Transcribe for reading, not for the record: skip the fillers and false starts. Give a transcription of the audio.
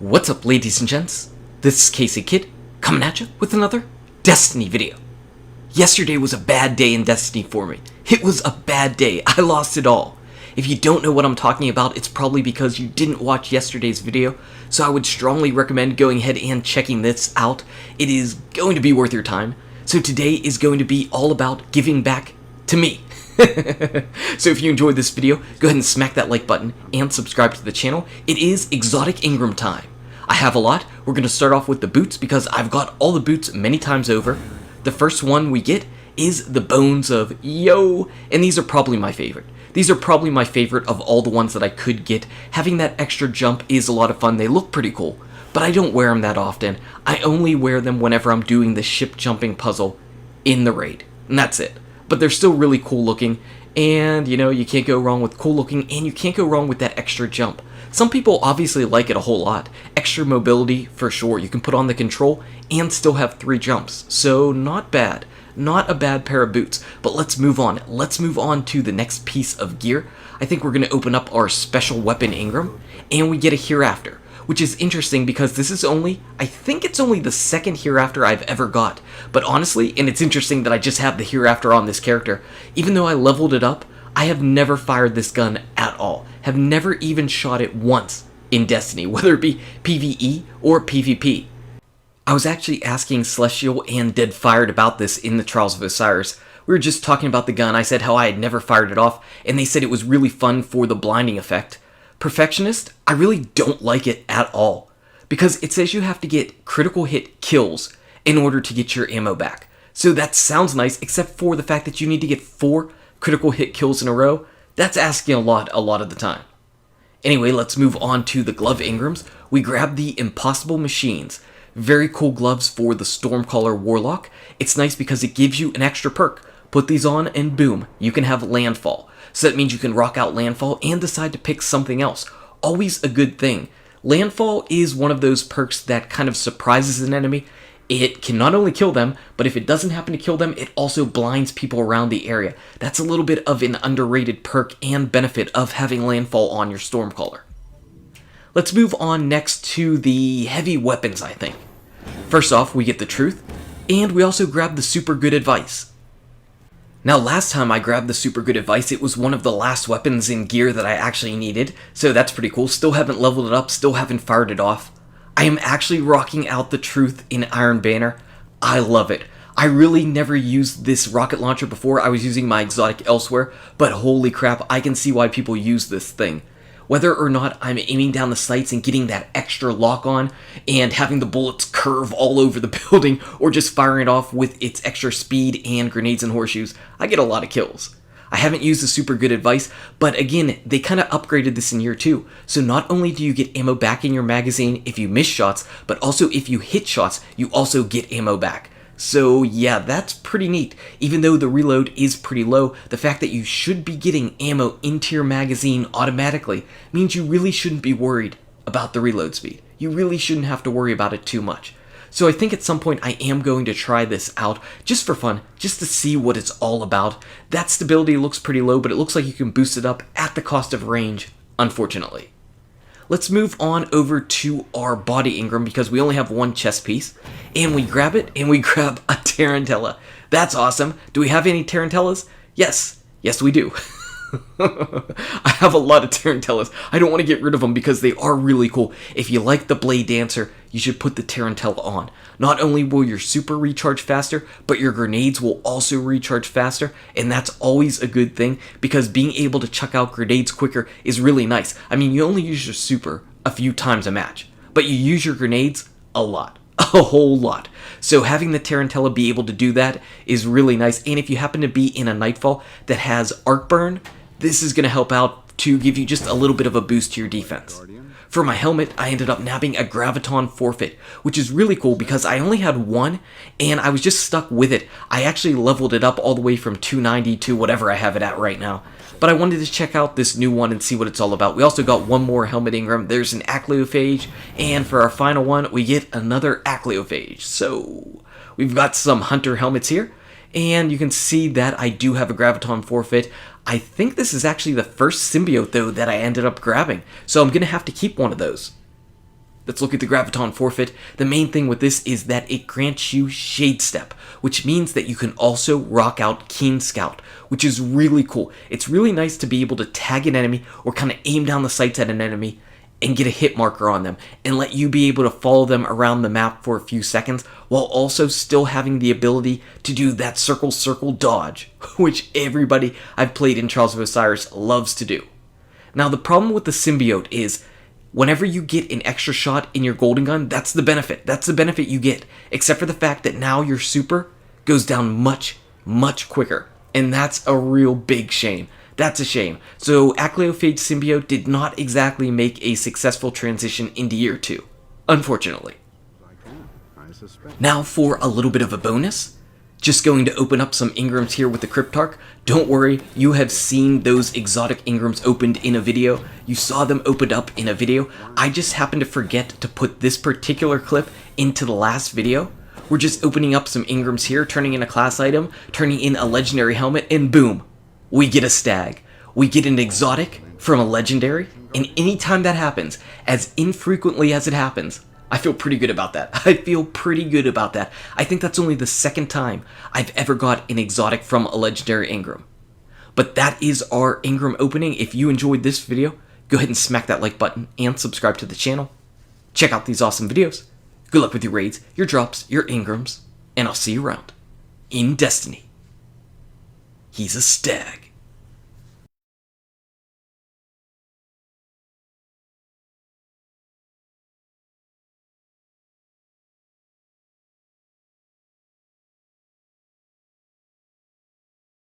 What's up, ladies and gents? This is Casey Kid, coming at you with another Destiny video. Yesterday was a bad day in Destiny for me. It was a bad day. I lost it all. If you don't know what I'm talking about, it's probably because you didn't watch yesterday's video, so I would strongly recommend going ahead and checking this out. It is going to be worth your time. So today is going to be all about giving back to me. So if you enjoyed this video, go ahead and smack that like button and subscribe to the channel. It is exotic Engram time. I have a lot. We're going to start off with the boots because I've got all the boots many times over. The first one we get is the Bones of Yo, and these are probably my favorite. These are probably my favorite of all the ones that I could get. Having that extra jump is a lot of fun. They look pretty cool, but I don't wear them that often. I only wear them whenever I'm doing the ship jumping puzzle in the raid, and that's it. But they're still really cool looking, and you know, you can't go wrong with cool looking, and you can't go wrong with that extra jump. Some people obviously like it a whole lot. Extra mobility for sure. You can put on the control and still have 3 jumps. So not bad. Not a bad pair of boots. But let's move on. Let's move on to the next piece of gear. I think we're going to open up our special weapon Engram, and we get a Hereafter, which is interesting because this is only, I think it's only the second Hereafter I've ever got. But honestly, and it's interesting that I just have the Hereafter on this character, even though I leveled it up, I have never fired this gun at all. Have never even shot it once in Destiny, whether it be PvE or PvP. I was actually asking Celestial and Deadfired about this in the Trials of Osiris. We were just talking about the gun. I said how I had never fired it off, and they said it was really fun for the blinding effect. Perfectionist, I really don't like it at all, because it says you have to get critical hit kills in order to get your ammo back. So that sounds nice, except for the fact that you need to get 4 critical hit kills in a row. That's asking a lot of the time. Anyway, let's move on to the glove Engrams. We grab the Impossible Machines. Very cool gloves for the Stormcaller Warlock. It's nice because it gives you an extra perk. Put these on and boom, you can have Landfall. So that means you can rock out Landfall and decide to pick something else. Always a good thing. Landfall is one of those perks that kind of surprises an enemy. It can not only kill them, but if it doesn't happen to kill them, it also blinds people around the area. That's a little bit of an underrated perk and benefit of having Landfall on your Stormcaller. Let's move on next to the heavy weapons, I think. First off, we get the Truth, and we also grab the Super Good Advice. Now, last time I grabbed the Super Good Advice, it was one of the last weapons in gear that I actually needed, so that's pretty cool. Still haven't leveled it up, still haven't fired it off. I am actually rocking out the Truth in Iron Banner. I love it. I really never used this rocket launcher before. I was using my exotic elsewhere, but holy crap, I can see why people use this thing. Whether or not I'm aiming down the sights and getting that extra lock on and having the bullets curve all over the building, or just firing it off with its extra speed and grenades and horseshoes, I get a lot of kills. I haven't used the Super Good Advice, but again, they kind of upgraded this in year 2. So not only do you get ammo back in your magazine if you miss shots, but also if you hit shots, you also get ammo back. So yeah, that's pretty neat. Even though the reload is pretty low, the fact that you should be getting ammo into your magazine automatically means you really shouldn't be worried about the reload speed. You really shouldn't have to worry about it too much. So I think at some point I am going to try this out just for fun, just to see what it's all about. That stability looks pretty low, but it looks like you can boost it up at the cost of range, unfortunately. Let's move on over to our body Engram because we only have one chest piece, and we grab it and we grab a Tarantella. That's awesome. Do we have any Tarantellas? Yes, we do. I have a lot of Tarantellas. I don't want to get rid of them because they are really cool. If you like the Blade Dancer, you should put the Tarantella on. Not only will your super recharge faster, but your grenades will also recharge faster, and that's always a good thing because being able to chuck out grenades quicker is really nice. I mean, you only use your super a few times a match, but you use your grenades a lot. A whole lot. So having the Tarantella be able to do that is really nice, and if you happen to be in a Nightfall that has Arc Burn, this is going to help out to give you just a little bit of a boost to your defense. For my helmet, I ended up nabbing a Graviton Forfeit, which is really cool because I only had one, and I was just stuck with it. I actually leveled it up all the way from 290 to whatever I have it at right now. But I wanted to check out this new one and see what it's all about. We also got one more helmet Engram. There's an Acleophage, and for our final one, we get another Acleophage. So we've got some Hunter helmets here, and you can see that I do have a Graviton Forfeit. I think this is actually the first symbiote, though, that I ended up grabbing, so I'm going to have to keep one of those. Let's look at the Graviton forfeit. The main thing with this is that it grants you Shade Step, which means that you can also rock out Keen Scout, which is really cool. It's really nice to be able to tag an enemy or kind of aim down the sights at an enemy and get a hit marker on them and let you be able to follow them around the map for a few seconds while also still having the ability to do that circle dodge, which everybody I've played in Trials of Osiris loves to do. Now the problem with the symbiote is whenever you get an extra shot in your golden gun, that's the benefit. That's the benefit you get, except for the fact that now your super goes down much quicker. And that's a real big shame. That's a shame. So Acleophage Symbiote did not exactly make a successful transition into year 2, unfortunately. Now for a little bit of a bonus. Just going to open up some engrams here with the Cryptarch. Don't worry, you have seen those exotic engrams opened in a video. You saw them opened up in a video. I just happened to forget to put this particular clip into the last video. We're just opening up some engrams here, turning in a class item, turning in a legendary helmet, and boom, we get a stag. We get an exotic from a legendary, and anytime that happens, as infrequently as it happens, I feel pretty good about that. I feel pretty good about that. I think that's only the second time I've ever got an exotic from a legendary engram. But that is our engram opening. If you enjoyed this video, go ahead and smack that like button and subscribe to the channel. Check out these awesome videos. Good luck with your raids, your drops, your engrams, and I'll see you around in Destiny. He's a stag.